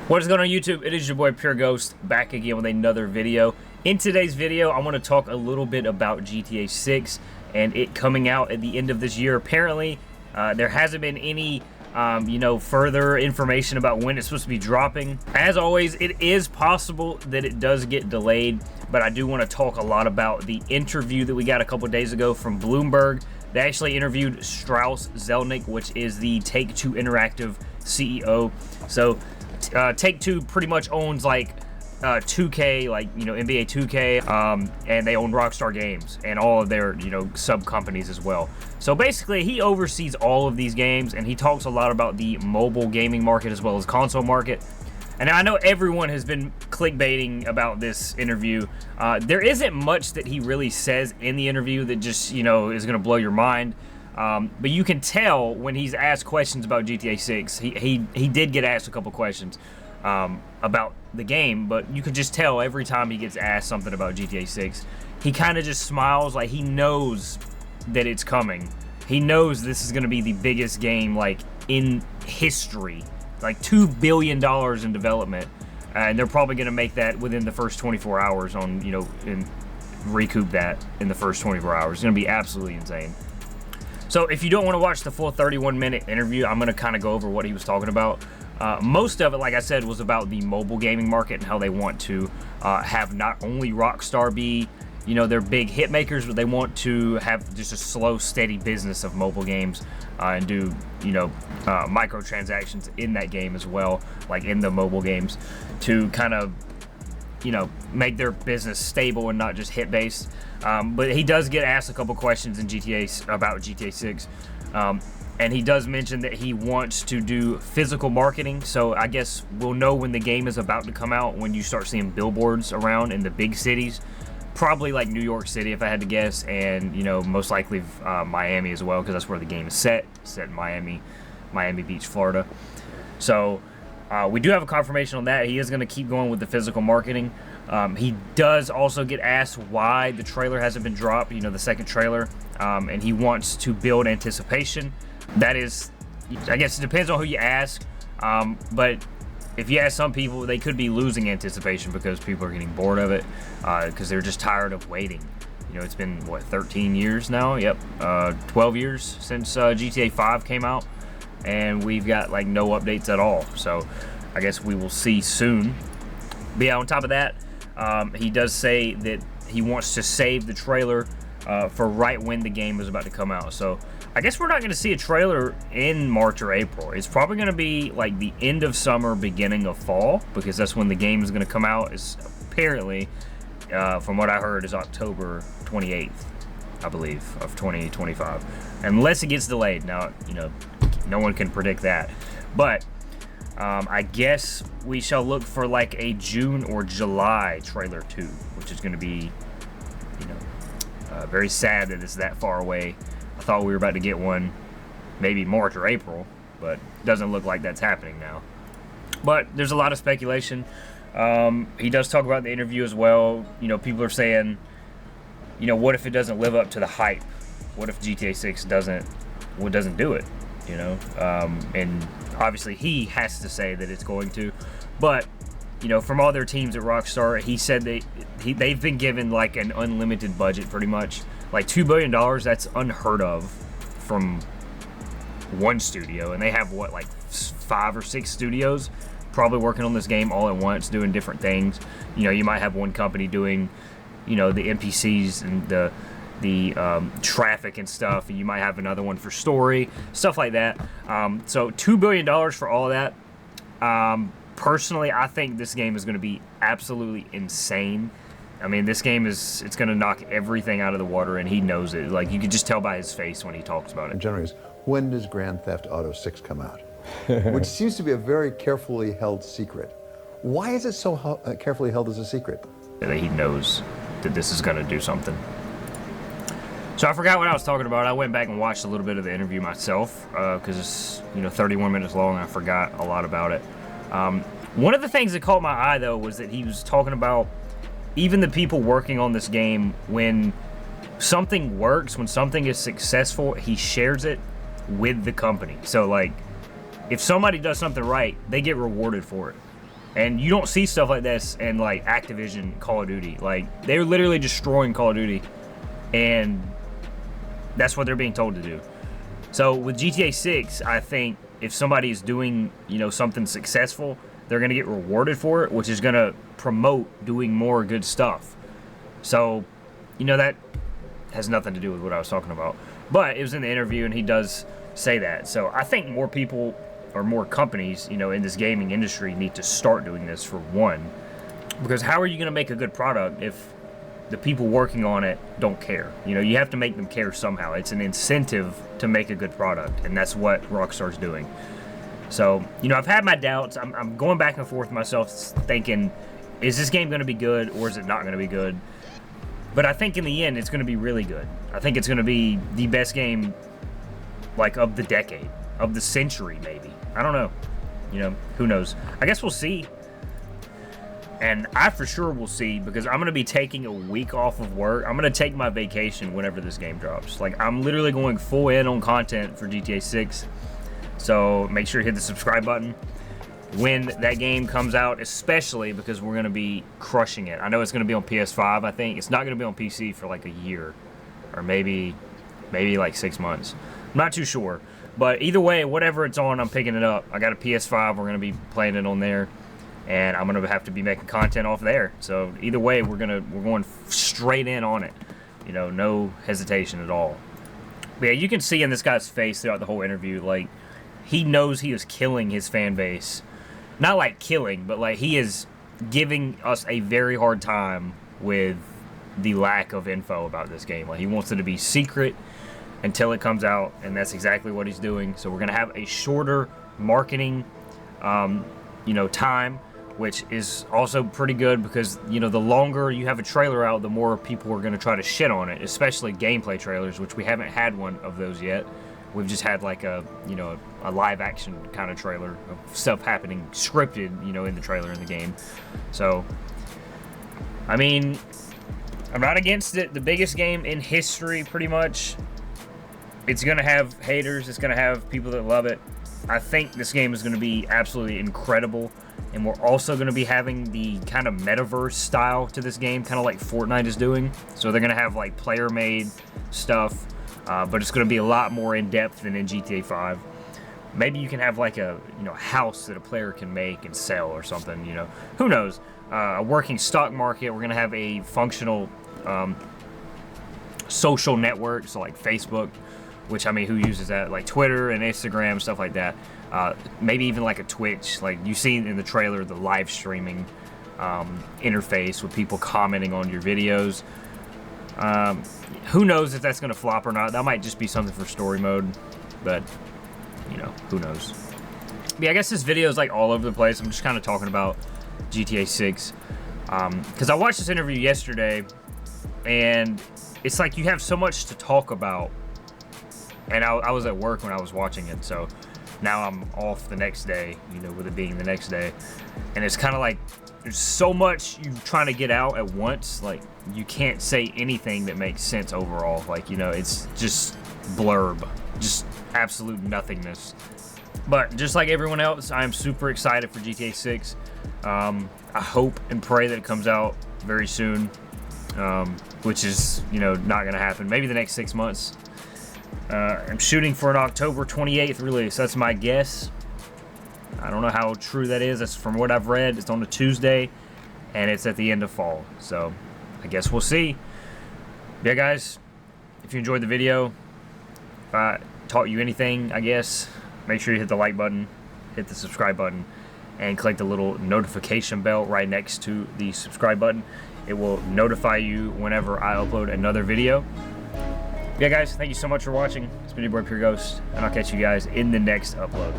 What is going on YouTube? It is your boy Pure Ghost back again with another video. In today's video, I want to talk a little bit about GTA 6 and it coming out at the end of this year. Apparently, there hasn't been any further information about when it's supposed to be dropping. As always, it is possible that it does get delayed, but I do want to talk a lot about the interview that we got a couple days ago from Bloomberg. They actually interviewed Strauss Zelnick, which is the Take-Two Interactive CEO. So Take-Two pretty much owns like 2K, like, NBA 2K, and they own Rockstar Games and all of their, sub companies as well. So basically, he oversees all of these games, and he talks a lot about the mobile gaming market as well as console market. And I know everyone has been clickbaiting about this interview. There isn't much that he really says in the interview that just, is going to blow your mind. But you can tell when he's asked questions about GTA 6, he did get asked a couple questions about the game, but you could just tell every time he gets asked something about GTA 6, he kind of just smiles, like he knows that it's coming. He knows this is going to be the biggest game like in history, like $2 billion in development, and they're probably going to make that within the first 24 hours on, and recoup that in the first 24 hours. It's going to be absolutely insane. So if you don't want to watch the full 31-minute interview, I'm going to kind of go over what he was talking about. Most of it, like I said, was about the mobile gaming market and how they want to have not only Rockstar be, their big hit makers, but they want to have just a slow, steady business of mobile games and do, microtransactions in that game as well, like in the mobile games, to kind of, make their business stable and not just hit-based. But he does get asked a couple questions in about GTA 6. And he does mention that he wants to do physical marketing. So I guess we'll know when the game is about to come out when you start seeing billboards around in the big cities. Probably like New York City, if I had to guess, and most likely Miami as well, because that's where the game is set in Miami Beach, Florida. So we do have a confirmation on that. He is going to keep going with the physical marketing. He does also get asked why the trailer hasn't been dropped, the second trailer, and he wants to build anticipation. That is, I guess it depends on who you ask, but if you ask some people, they could be losing anticipation because people are getting bored of it, because they're just tired of waiting. It's been, what, 13 years now? Yep, 12 years since GTA 5 came out, and we've got, like, no updates at all. So I guess we will see soon. But yeah, on top of that, he does say that he wants to save the trailer for right when the game is about to come out. So I guess we're not going to see a trailer in March or April. It's probably going to be like the end of summer, beginning of fall, because that's when the game is going to come out. Is apparently, from what I heard, is October 28th, I believe, of 2025. Unless it gets delayed. Now, no one can predict that. But I guess we shall look for like a June or July trailer 2, which is going to be, very sad that it's that far away. I thought we were about to get one maybe March or April, but doesn't look like that's happening now. But there's a lot of speculation. He does talk about the interview as well. People are saying, what if it doesn't live up to the hype? What if GTA 6 doesn't do it? And obviously he has to say that it's going to, but from all their teams at Rockstar, he said they've been given like an unlimited budget, pretty much, like $2 billion. That's unheard of from one studio, and they have what, like 5 or 6 studios probably working on this game all at once, doing different things. You might have one company doing, the NPCs and the traffic and stuff, and you might have another one for story, stuff like that. So $2 billion for all of that. Personally, I think this game is going to be absolutely insane. I mean, this game it's going to knock everything out of the water, and he knows it. Like, you can just tell by his face when he talks about it. Generally, when does Grand Theft Auto 6 come out? Which seems to be a very carefully held secret. Why is it so carefully held as a secret? He knows that this is going to do something. So I forgot what I was talking about. I went back and watched a little bit of the interview myself, because it's 31 minutes long, and I forgot a lot about it. One of the things that caught my eye, though, was that he was talking about even the people working on this game, when something works, when something is successful, he shares it with the company. So, like, if somebody does something right, they get rewarded for it. And you don't see stuff like this in like Activision Call of Duty. Like, they're literally destroying Call of Duty, and that's what they're being told to do. So with GTA 6, I think if somebody is doing, you know, something successful, they're going to get rewarded for it, which is going to promote doing more good stuff. So, you know, that has nothing to do with what I was talking about. But it was in the interview, and he does say that. So I think more people or more companies, you know, in this gaming industry need to start doing this, for one. Because how are you going to make a good product if the people working on it don't care? You know, you have to make them care somehow. It's an incentive to make a good product, and that's what Rockstar's doing. So, you know, I've had my doubts. I'm going back and forth myself thinking, is this game going to be good or is it not going to be good? But I think in the end, it's going to be really good. I think it's going to be the best game, like, of the decade, of the century, maybe. I don't know. You know, who knows? I guess we'll see. And I for sure will see, because I'm going to be taking a week off of work. I'm going to take my vacation whenever this game drops. Like, I'm literally going full in on content for GTA 6. So make sure you hit the subscribe button when that game comes out, especially because we're going to be crushing it. I know it's going to be on PS5, I think. It's not going to be on PC for like a year, or maybe like 6 months. I'm not too sure. But either way, whatever it's on, I'm picking it up. I got a PS5. We're going to be playing it on there, and I'm going to have to be making content off there. So either way, we're going straight in on it. You know, no hesitation at all. But yeah, you can see in this guy's face throughout the whole interview, like, he knows he is killing his fan base. Not like killing, but like he is giving us a very hard time with the lack of info about this game. Like, he wants it to be secret until it comes out, and that's exactly what he's doing. So we're going to have a shorter marketing, you know, time, which is also pretty good, because, you know, the longer you have a trailer out, the more people are going to try to shit on it, especially gameplay trailers, which we haven't had one of those yet. We've just had like a, you know, a live action kind of trailer of stuff happening scripted, you know, in the trailer in the game. So, I mean, I'm not against it. The biggest game in history, pretty much. It's going to have haters. It's going to have people that love it. I think this game is going to be absolutely incredible. And we're also going to be having the kind of metaverse style to this game, kind of like Fortnite is doing. So they're going to have like player-made stuff. But it's going to be a lot more in-depth than in GTA 5. Maybe you can have like a, you know, house that a player can make and sell or something, you know. Who knows? A working stock market. We're going to have a functional social network, so like Facebook, which, I mean, who uses that? Like Twitter and Instagram, stuff like that. Maybe even like a Twitch. Like you see in the trailer, the live streaming interface with people commenting on your videos. Who knows if that's going to flop or not. That might just be something for story mode, but, you know, who knows. But yeah, I guess this video is like all over the place. I'm just kind of talking about GTA 6, because I watched this interview yesterday, and it's like you have so much to talk about, and I was at work when I was watching it, so now I'm off the next day, you know, with it being the next day, and it's kind of like there's so much you're trying to get out at once. Like, you can't say anything that makes sense overall. Like, you know, it's just blurb, just absolute nothingness. But just like everyone else, I am super excited for GTA 6. I hope and pray that it comes out very soon, which is, you know, not going to happen. Maybe the next 6 months. I'm shooting for an October 28th release. That's my guess. I don't know how true that is. That's from what I've read. It's on a Tuesday, and it's at the end of fall. So I guess we'll see. Yeah, guys, if you enjoyed the video, if I taught you anything, I guess, make sure you hit the like button, hit the subscribe button, and click the little notification bell right next to the subscribe button. It will notify you whenever I upload another video. Yeah, guys, thank you so much for watching. It's been your boy Pure Ghost, and I'll catch you guys in the next upload.